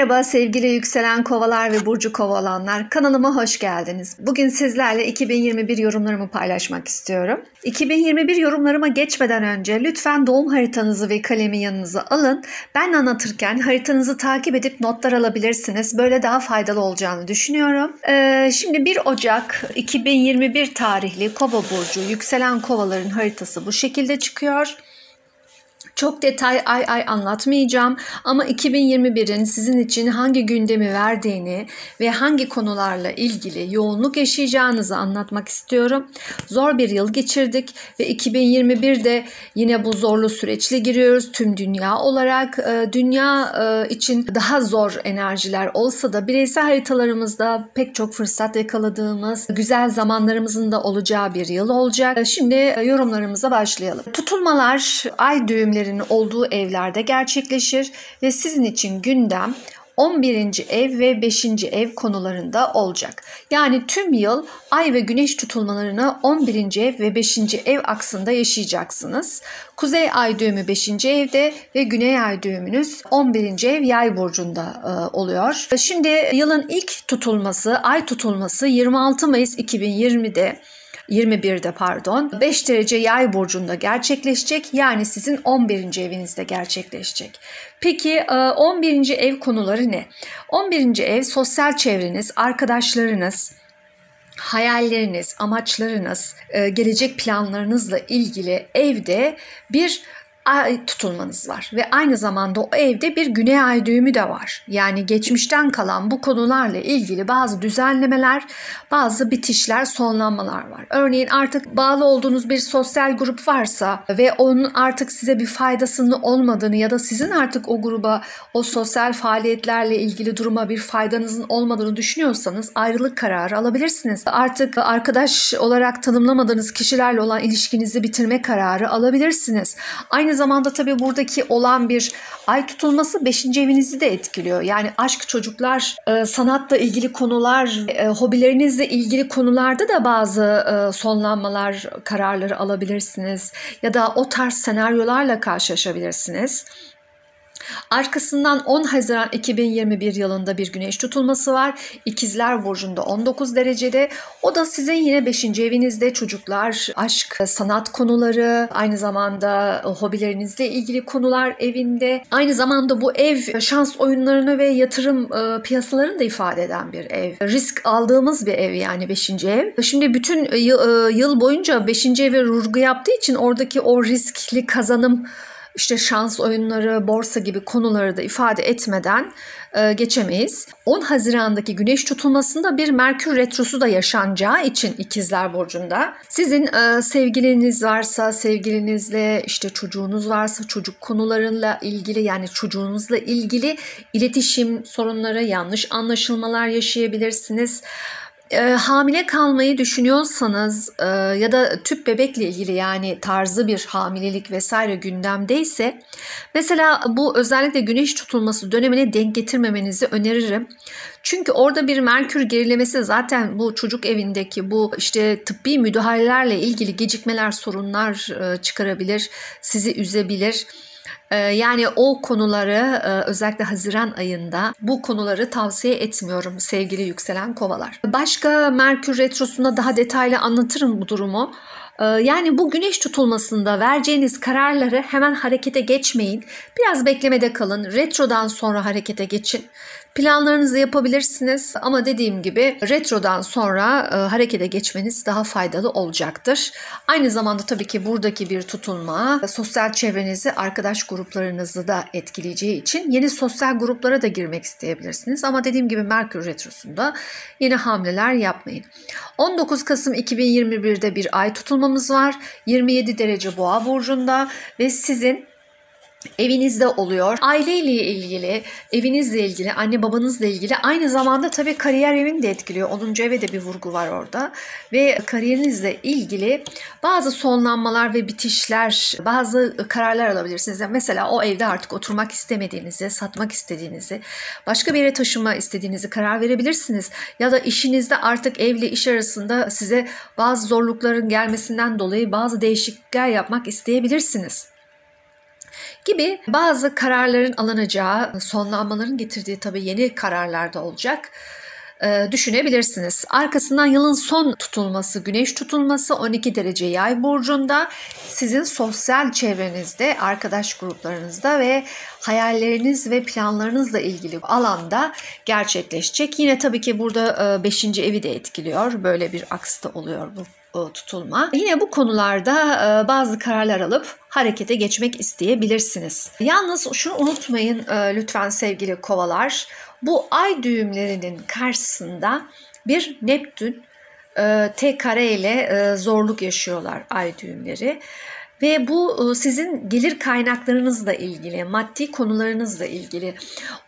Merhaba sevgili yükselen kovalar ve burcu kova olanlar. Kanalıma hoş geldiniz. Bugün sizlerle 2021 yorumlarımı paylaşmak istiyorum. 2021 yorumlarıma geçmeden önce lütfen doğum haritanızı ve kalemi yanınıza alın. Ben anlatırken haritanızı takip edip notlar alabilirsiniz. Böyle daha faydalı olacağını düşünüyorum. Şimdi 1 Ocak 2021 tarihli Kova burcu yükselen kovaların haritası bu şekilde çıkıyor. Çok detay ay anlatmayacağım ama 2021'in sizin için hangi gündemi verdiğini ve hangi konularla ilgili yoğunluk yaşayacağınızı anlatmak istiyorum. Zor bir yıl geçirdik ve 2021'de yine bu zorlu süreçle giriyoruz. Tüm dünya olarak dünya için daha zor enerjiler olsa da bireysel haritalarımızda pek çok fırsat yakaladığımız, güzel zamanlarımızın da olacağı bir yıl olacak. Şimdi yorumlarımıza başlayalım. Tutulmalar ay düğümleri olduğu evlerde gerçekleşir ve sizin için gündem 11. ev ve 5. ev konularında olacak. Yani tüm yıl ay ve güneş tutulmalarını 11. ev ve 5. ev aksında yaşayacaksınız. Kuzey ay düğümü 5. evde ve güney ay düğümünüz 11. ev yay burcunda oluyor. Şimdi yılın ilk tutulması, ay tutulması 26 Mayıs 2021'de 5 derece yay burcunda gerçekleşecek. Yani sizin 11. evinizde gerçekleşecek. Peki 11. ev konuları ne? 11. ev sosyal çevreniz, arkadaşlarınız, hayalleriniz, amaçlarınız, gelecek planlarınızla ilgili evde bir ay tutulmanız var ve aynı zamanda o evde bir güney ay düğümü de var. Yani geçmişten kalan bu konularla ilgili bazı düzenlemeler, bazı bitişler, sonlanmalar var. Örneğin artık bağlı olduğunuz bir sosyal grup varsa ve onun artık size bir faydasının olmadığını ya da sizin artık o gruba, o sosyal faaliyetlerle ilgili duruma bir faydanızın olmadığını düşünüyorsanız ayrılık kararı alabilirsiniz. Artık arkadaş olarak tanımlamadığınız kişilerle olan ilişkinizi bitirme kararı alabilirsiniz. Aynı zamanda tabii buradaki olan bir ay tutulması 5. evinizi de etkiliyor. Yani aşk, çocuklar, sanatla ilgili konular, hobilerinizle ilgili konularda da bazı sonlanmalar, kararları alabilirsiniz. Ya da o tarz senaryolarla karşılaşabilirsiniz. Arkasından 10 Haziran 2021 yılında bir güneş tutulması var. İkizler burcunda 19 derecede. O da sizin yine 5. evinizde çocuklar, aşk, sanat konuları, aynı zamanda hobilerinizle ilgili konular evinde. Aynı zamanda bu ev şans oyunlarını ve yatırım piyasalarını da ifade eden bir ev. Risk aldığımız bir ev yani 5. ev. Şimdi bütün yıl boyunca 5. eve vurgu yaptığı için oradaki o riskli kazanım, İşte şans oyunları, borsa gibi konuları da ifade etmeden geçemeyiz. 10 Haziran'daki güneş tutulmasında bir Merkür retrosu da yaşanacağı için İkizler burcunda sizin sevgiliniz varsa, sevgilinizle, işte çocuğunuz varsa çocuk konularıyla ilgili, yani çocuğunuzla ilgili iletişim sorunları, yanlış anlaşılmalar yaşayabilirsiniz. Hamile kalmayı düşünüyorsanız ya da tüp bebekle ilgili, yani tarzı bir hamilelik vesaire gündemdeyse, mesela bu özellikle güneş tutulması dönemine denk getirmemenizi öneririm. Çünkü orada bir Merkür gerilemesi zaten bu çocuk evindeki bu işte tıbbi müdahalelerle ilgili gecikmeler, sorunlar çıkarabilir, sizi üzebilir. Yani o konuları özellikle Haziran ayında bu konuları tavsiye etmiyorum sevgili yükselen kovalar. Başka Merkür retrosunda daha detaylı anlatırım bu durumu. Yani bu güneş tutulmasında vereceğiniz kararları hemen harekete geçmeyin. Biraz beklemede kalın. Retrodan sonra harekete geçin. Planlarınızı yapabilirsiniz ama dediğim gibi retrodan sonra harekete geçmeniz daha faydalı olacaktır. Aynı zamanda tabii ki buradaki bir tutulma sosyal çevrenizi, arkadaş gruplarınızı da etkileyeceği için yeni sosyal gruplara da girmek isteyebilirsiniz. Ama dediğim gibi Merkür retrosunda yeni hamleler yapmayın. 19 Kasım 2021'de bir ay tutulmamız var. 27 derece Boğa burcunda ve sizin evinizde oluyor. Aileyle ilgili, evinizle ilgili, anne babanızla ilgili, aynı zamanda tabii kariyer evini de etkiliyor. 10. eve de bir vurgu var orada. Ve kariyerinizle ilgili bazı sonlanmalar ve bitişler, bazı kararlar alabilirsiniz. Mesela o evde artık oturmak istemediğinizi, satmak istediğinizi, başka bir yere taşınma istediğinizi karar verebilirsiniz. Ya da işinizde artık evle iş arasında size bazı zorlukların gelmesinden dolayı bazı değişiklikler yapmak isteyebilirsiniz. gibi bazı kararların alınacağı, sonlanmaların getirdiği tabii yeni kararlar da olacak. Düşünebilirsiniz. Arkasından yılın son tutulması, güneş tutulması 12 derece yay burcunda sizin sosyal çevrenizde, arkadaş gruplarınızda ve hayalleriniz ve planlarınızla ilgili alanda gerçekleşecek. Yine tabii ki burada 5. evi de etkiliyor. Böyle bir aks da oluyor bu tutulma. Yine bu konularda bazı kararlar alıp harekete geçmek isteyebilirsiniz. Yalnız şunu unutmayın lütfen sevgili kovalar. Bu ay düğümlerinin karşısında bir Neptün T kare ile zorluk yaşıyorlar ay düğümleri. Ve bu sizin gelir kaynaklarınızla ilgili, maddi konularınızla ilgili.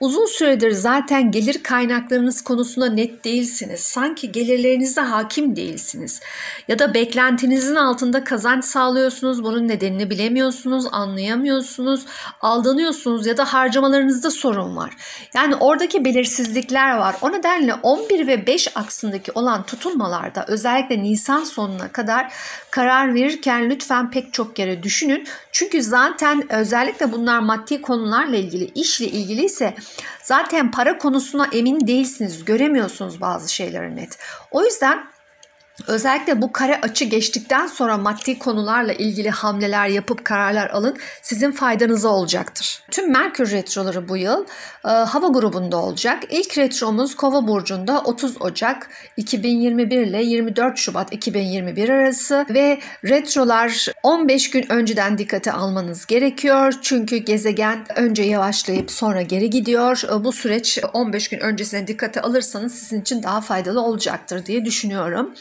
Uzun süredir zaten gelir kaynaklarınız konusunda net değilsiniz. Sanki gelirlerinize hakim değilsiniz. Ya da beklentinizin altında kazanç sağlıyorsunuz. Bunun nedenini bilemiyorsunuz, anlayamıyorsunuz, aldanıyorsunuz ya da harcamalarınızda sorun var. Yani oradaki belirsizlikler var. O nedenle 11 ve 5 aksındaki olan tutulmalarda özellikle Nisan sonuna kadar karar verirken lütfen pek çok kere düşünün. Çünkü zaten özellikle bunlar maddi konularla ilgili, işle ilgili ise zaten para konusuna emin değilsiniz. Göremiyorsunuz bazı şeyleri net. O yüzden özellikle bu kare açı geçtikten sonra maddi konularla ilgili hamleler yapıp kararlar alın. Sizin faydanıza olacaktır. Tüm Merkür retroları bu yıl hava grubunda olacak. İlk retromuz Kova burcunda 30 Ocak 2021 ile 24 Şubat 2021 arası ve retrolar 15 gün önceden dikkate almanız gerekiyor. Çünkü gezegen önce yavaşlayıp sonra geri gidiyor. Bu süreç 15 gün öncesine dikkate alırsanız sizin için daha faydalı olacaktır diye düşünüyorum.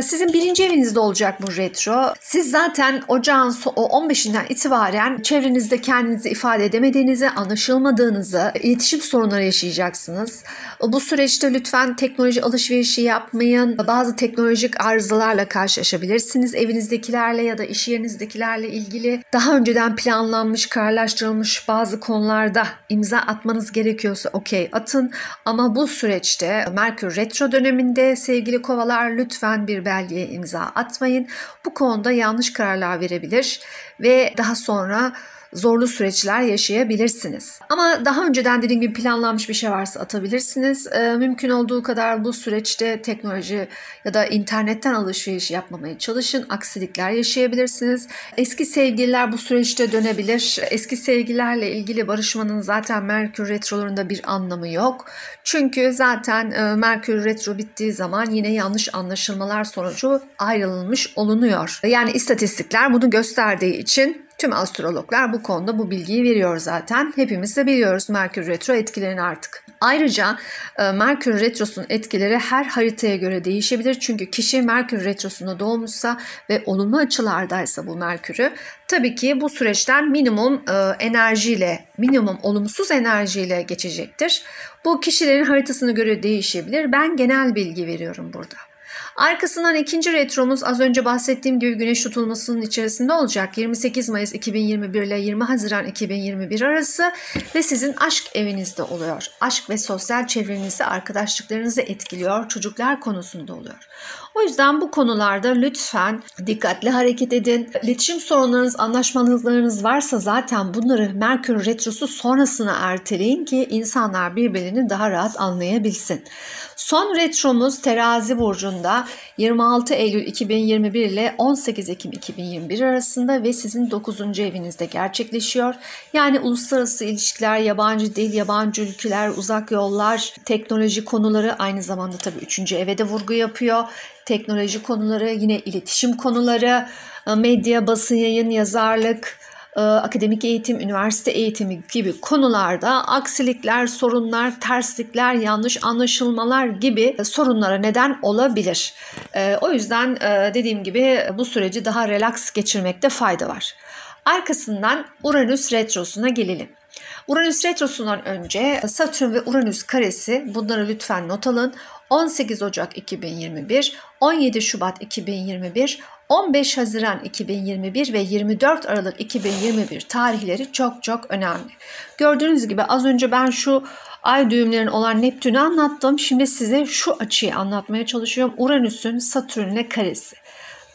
Sizin 1. evinizde olacak bu retro. Siz zaten ocağın 15'inden itibaren çevrenizde kendinizi ifade edemediğinizi, anlaşılmadığınızı, iletişim sorunları yaşayacaksınız. Bu süreçte lütfen teknoloji alışverişi yapmayın. Bazı teknolojik arızalarla karşılaşabilirsiniz. Evinizdekilerle ya da iş yerinizdekilerle ilgili daha önceden planlanmış, kararlaştırılmış bazı konularda imza atmanız gerekiyorsa okey atın. Ama bu süreçte Merkür retro döneminde sevgili kovalar lütfen bir belgeye imza atmayın. Bu konuda yanlış kararlar verebilir ve daha sonra zorlu süreçler yaşayabilirsiniz. Ama daha önceden dediğim gibi planlanmış bir şey varsa atabilirsiniz. Mümkün olduğu kadar bu süreçte teknoloji ya da internetten alışveriş yapmamaya çalışın. Aksilikler yaşayabilirsiniz. Eski sevgililer bu süreçte dönebilir. Eski sevgililerle ilgili barışmanın zaten Merkür retrolarında bir anlamı yok. Çünkü zaten Merkür retro bittiği zaman yine yanlış anlaşılmalar sonucu ayrılmış olunuyor. Yani istatistikler bunu gösterdiği için tüm astrologlar bu konuda bu bilgiyi veriyor zaten. Hepimiz de biliyoruz Merkür retro etkilerini artık. Ayrıca Merkür retrosunun etkileri her haritaya göre değişebilir. Çünkü kişi Merkür retrosunda doğmuşsa ve olumlu açılardaysa bu Merkür'ü tabii ki bu süreçten minimum enerjiyle, minimum olumsuz enerjiyle geçecektir. Bu kişilerin haritasına göre değişebilir. Ben genel bilgi veriyorum burada. Arkasından 2. retromuz az önce bahsettiğim gibi güneş tutulmasının içerisinde olacak. 28 Mayıs 2021 ile 20 Haziran 2021 arası ve sizin aşk evinizde oluyor. Aşk ve sosyal çevrenizde arkadaşlıklarınızı etkiliyor, çocuklar konusunda oluyor. O yüzden bu konularda lütfen dikkatli hareket edin. İletişim sorunlarınız, anlaşmazlıklarınız varsa zaten bunları Merkür retrosu sonrasına erteleyin ki insanlar birbirini daha rahat anlayabilsin. Son retromuz Terazi burcunda 26 Eylül 2021 ile 18 Ekim 2021 arasında ve sizin 9. evinizde gerçekleşiyor. Yani uluslararası ilişkiler, yabancı dil, yabancı ülkeler, uzak yollar, teknoloji konuları aynı zamanda tabii 3. eve de vurgu yapıyor. Teknoloji konuları, yine iletişim konuları, medya, basın, yayın, yazarlık, akademik eğitim, üniversite eğitimi gibi konularda aksilikler, sorunlar, terslikler, yanlış anlaşılmalar gibi sorunlara neden olabilir. O yüzden dediğim gibi bu süreci daha relax geçirmekte fayda var. Arkasından Uranüs retrosuna gelelim. Uranüs retrosundan önce Satürn ve Uranüs karesi, bunları lütfen not alın. 18 Ocak 2021, 17 Şubat 2021, 15 Haziran 2021 ve 24 Aralık 2021 tarihleri çok çok önemli. Gördüğünüz gibi az önce ben şu ay düğümlerinin olan Neptün'ü anlattım. Şimdi size şu açıyı anlatmaya çalışıyorum. Uranüs'ün Satürn'le karesi.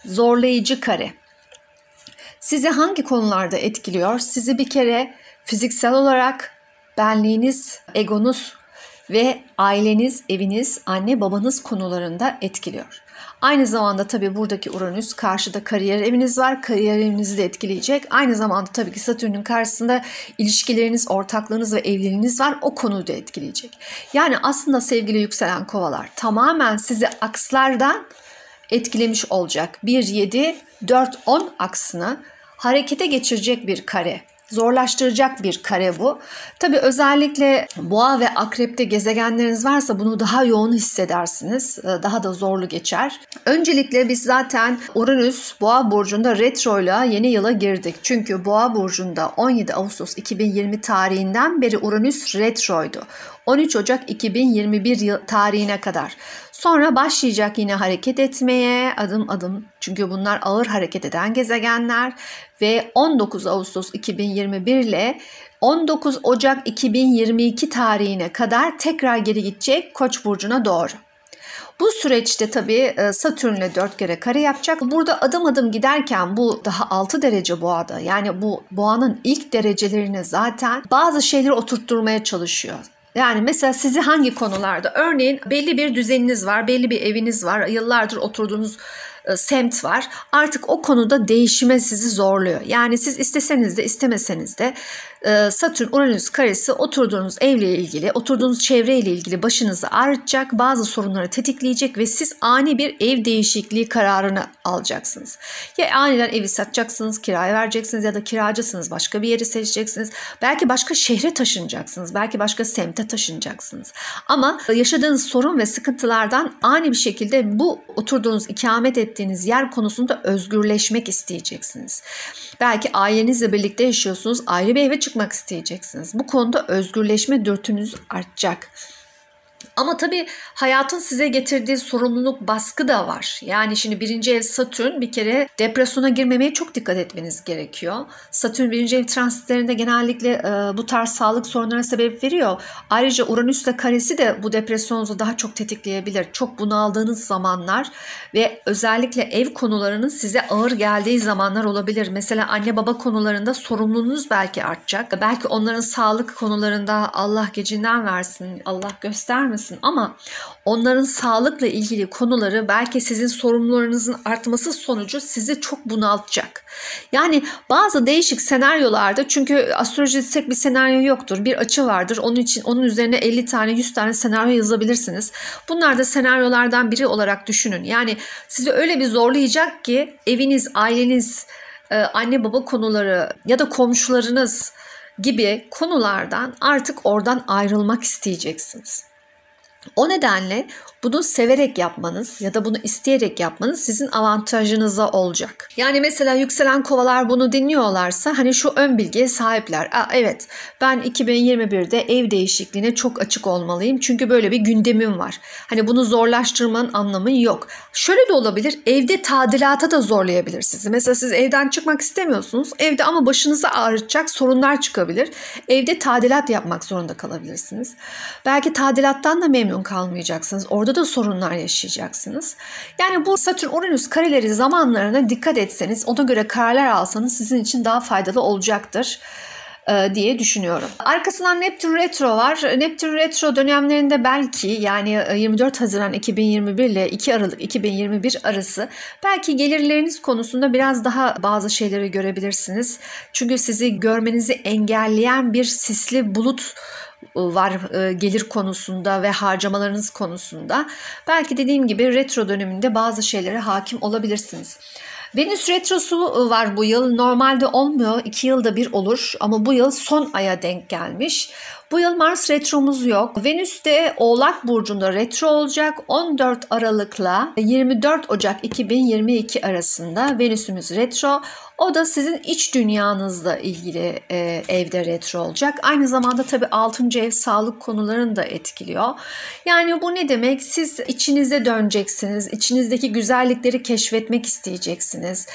Zorlayıcı kare. sizi hangi konularda etkiliyor? Sizi bir kere fiziksel olarak benliğiniz, egonuz ve aileniz, eviniz, anne babanız konularında etkiliyor. Aynı zamanda tabii buradaki Uranüs karşıda kariyer eviniz var. Kariyer evinizi de etkileyecek. Aynı zamanda tabii ki Satürn'ün karşısında ilişkileriniz, ortaklığınız ve evliliğiniz var. O konuyu da etkileyecek. Yani aslında sevgili yükselen kovalar tamamen sizi akslardan etkilemiş olacak. 1-7, 4-10 aksını harekete geçirecek bir kare. Zorlaştıracak bir kare bu. Tabii özellikle boğa ve akrepte gezegenleriniz varsa bunu daha yoğun hissedersiniz. Daha da zorlu geçer. Öncelikle biz zaten Uranüs boğa burcunda retroyla yeni yıla girdik. Çünkü boğa burcunda 17 Ağustos 2020 tarihinden beri Uranüs retroydu. 13 Ocak 2021 tarihine kadar. Sonra başlayacak yine hareket etmeye adım adım. Çünkü bunlar ağır hareket eden gezegenler ve 19 Ağustos 2021 ile 19 Ocak 2022 tarihine kadar tekrar geri gidecek Koç burcuna doğru. Bu süreçte tabii Satürn'le 4 kere kare yapacak. Burada adım adım giderken bu daha 6 derece boğada. Yani bu boğanın ilk derecelerine zaten bazı şeyleri oturtturmaya çalışıyor. Yani mesela sizi hangi konularda? Örneğin belli bir düzeniniz var, belli bir eviniz var, yıllardır oturduğunuz semt var. Artık o konuda değişime sizi zorluyor. Yani siz isteseniz de istemeseniz de Satürn-Uranüs karesi oturduğunuz evle ilgili, oturduğunuz çevreyle ilgili başınızı ağrıtacak, bazı sorunları tetikleyecek ve siz ani bir ev değişikliği kararını alacaksınız. Ya aniden evi satacaksınız, kiraya vereceksiniz ya da kiracısınız, başka bir yeri seçeceksiniz. Belki başka şehre taşınacaksınız, belki başka semte taşınacaksınız. Ama yaşadığınız sorun ve sıkıntılardan ani bir şekilde bu oturduğunuz, ikamet ettiğiniz yer konusunda özgürleşmek isteyeceksiniz. Belki ailenizle birlikte yaşıyorsunuz, ayrı bir eve çıkmak isteyeceksiniz. Bu konuda özgürleşme dürtünüz artacak. Ama tabii hayatın size getirdiği sorumluluk, baskı da var. Yani şimdi 1. ev Satürn, bir kere depresyona girmemeye çok dikkat etmeniz gerekiyor. Satürn 1. ev transitlerinde genellikle bu tarz sağlık sorunlarına sebep veriyor. Ayrıca Uranüs'le karesi de bu depresyonunuzu daha çok tetikleyebilir. Çok bunaldığınız zamanlar ve özellikle ev konularının size ağır geldiği zamanlar olabilir. Mesela anne baba konularında sorumluluğunuz belki artacak. Belki onların sağlık konularında Allah gecinden versin, Allah göstermesin. Ama onların sağlıkla ilgili konuları belki sizin sorumluluklarınızın artması sonucu sizi çok bunaltacak. Yani bazı değişik senaryolarda, çünkü astrolojide tek bir senaryo yoktur. Bir açı vardır. Onun için onun üzerine 50 tane 100 tane senaryo yazabilirsiniz. Bunlar da senaryolardan biri olarak düşünün. Yani sizi öyle bir zorlayacak ki eviniz, aileniz, anne baba konuları ya da komşularınız gibi konulardan artık oradan ayrılmak isteyeceksiniz. O nedenle bunu severek yapmanız ya da bunu isteyerek yapmanız sizin avantajınıza olacak. Yani mesela yükselen kovalar bunu dinliyorlarsa hani şu ön bilgiye sahipler. Evet, ben 2021'de ev değişikliğine çok açık olmalıyım çünkü böyle bir gündemim var. Hani bunu zorlaştırmanın anlamı yok. Şöyle de olabilir, evde tadilata da zorlayabilir sizi. Mesela siz evden çıkmak istemiyorsunuz. Evde ama başınızı ağrıtacak sorunlar çıkabilir. Evde tadilat yapmak zorunda kalabilirsiniz. Belki tadilattan da memnun kalmayacaksınız. Orada da sorunlar yaşayacaksınız. Yani bu Satürn-Uranüs kareleri zamanlarına dikkat etseniz, ona göre kararlar alsanız sizin için daha faydalı olacaktır diye düşünüyorum. Arkasından Neptün Retro var. Neptün Retro dönemlerinde belki, yani 24 Haziran 2021 ile 2 Aralık 2021 arası belki gelirleriniz konusunda biraz daha bazı şeyleri görebilirsiniz. Çünkü sizi görmenizi engelleyen bir sisli bulut var gelir konusunda ve harcamalarınız konusunda. Belki dediğim gibi retro döneminde bazı şeylere hakim olabilirsiniz. Venüs retrosu var bu yıl. Normalde olmuyor. 2 yılda bir olur. Ama bu yıl son aya denk gelmiş. Bu yıl Mars retromuz yok. Venüs de Oğlak Burcu'nda retro olacak. 14 Aralık'la 24 Ocak 2022 arasında Venüs'ümüz retro. O da sizin iç dünyanızla ilgili evde retro olacak. Aynı zamanda tabii 6. ev sağlık konularını da etkiliyor. Yani bu ne demek? Siz içinize döneceksiniz. İçinizdeki güzellikleri keşfetmek isteyeceksiniz.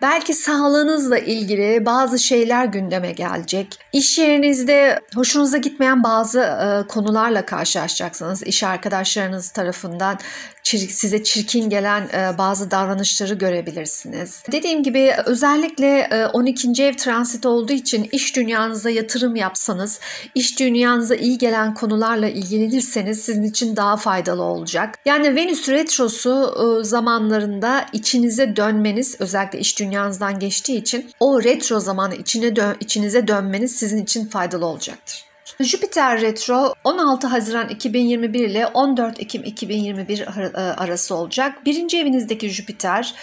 Belki sağlığınızla ilgili bazı şeyler gündeme gelecek. İş yerinizde hoşunuza gitmeyen etmeyen bazı konularla karşılaşacaksınız. İş arkadaşlarınız tarafından size çirkin gelen bazı davranışları görebilirsiniz. Dediğim gibi özellikle 12. ev transit olduğu için iş dünyanıza yatırım yapsanız, iş dünyanıza iyi gelen konularla ilgilenirseniz sizin için daha faydalı olacak. Yani Venüs retrosu zamanlarında içinize dönmeniz, özellikle iş dünyanızdan geçtiği için o retro zamanı içinize dönmeniz sizin için faydalı olacaktır. Jüpiter retro 16 Haziran 2021 ile 14 Ekim 2021 arası olacak. Birinci evinizdeki Jüpiter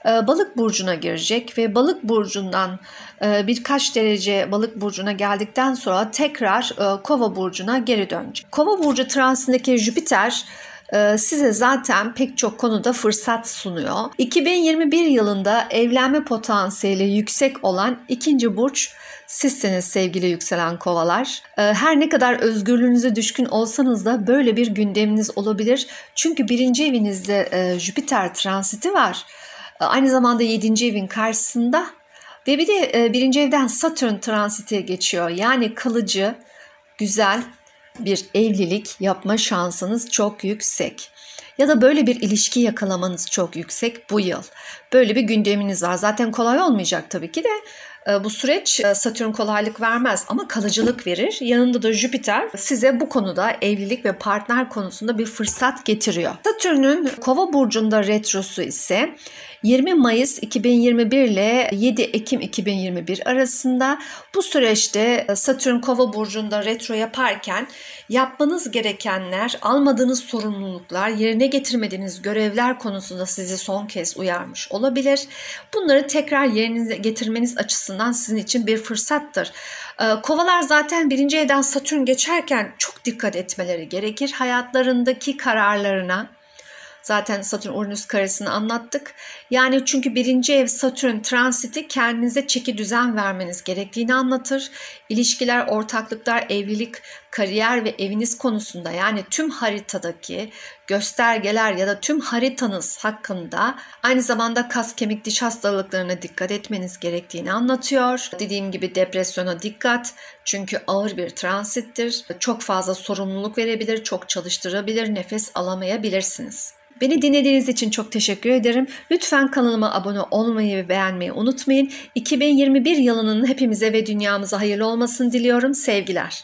Balık burcuna girecek ve Balık burcundan birkaç derece Balık burcuna geldikten sonra tekrar Kova burcuna geri dönecek. Kova burcu transitindeki Jüpiter size zaten pek çok konuda fırsat sunuyor. 2021 yılında evlenme potansiyeli yüksek olan ikinci burç sizsiniz sevgili yükselen kovalar. Her ne kadar özgürlüğünüze düşkün olsanız da böyle bir gündeminiz olabilir. Çünkü birinci evinizde Jüpiter transiti var. Aynı zamanda 7. evin karşısında ve bir de birinci evden Satürn transiti geçiyor. Yani kalıcı, güzel bir evlilik yapma şansınız çok yüksek. Ya da böyle bir ilişki yakalamanız çok yüksek bu yıl. Böyle bir gündeminiz var. Zaten kolay olmayacak tabii ki de. Bu süreç Satürn kolaylık vermez ama kalıcılık verir. Yanında da Jüpiter size bu konuda evlilik ve partner konusunda bir fırsat getiriyor. Satürn'ün Kova burcunda retrosu ise 20 Mayıs 2021 ile 7 Ekim 2021 arasında. Bu süreçte Satürn Kova burcunda retro yaparken yapmanız gerekenler, almadığınız sorumluluklar, yerine getirmediğiniz görevler konusunda sizi son kez uyarmış olabilir. Bunları tekrar yerine getirmeniz açısından sizin için bir fırsattır. Kovalar zaten birinci evden Satürn geçerken çok dikkat etmeleri gerekir. Hayatlarındaki kararlarına, zaten Satürn-Uranüs karesini anlattık. Yani çünkü birinci ev Satürn transiti kendinize çeki düzen vermeniz gerektiğini anlatır. İlişkiler, ortaklıklar, evlilik, kariyer ve eviniz konusunda yani tüm haritadaki göstergeler ya da tüm haritanız hakkında aynı zamanda kas, kemik, diş hastalıklarına dikkat etmeniz gerektiğini anlatıyor. Dediğim gibi depresyona dikkat çünkü ağır bir transittir. Çok fazla sorumluluk verebilir, çok çalıştırabilir, nefes alamayabilirsiniz. Beni dinlediğiniz için çok teşekkür ederim. Lütfen kanalıma abone olmayı ve beğenmeyi unutmayın. 2021 yılının hepimize ve dünyamıza hayırlı olmasını diliyorum. Sevgiler.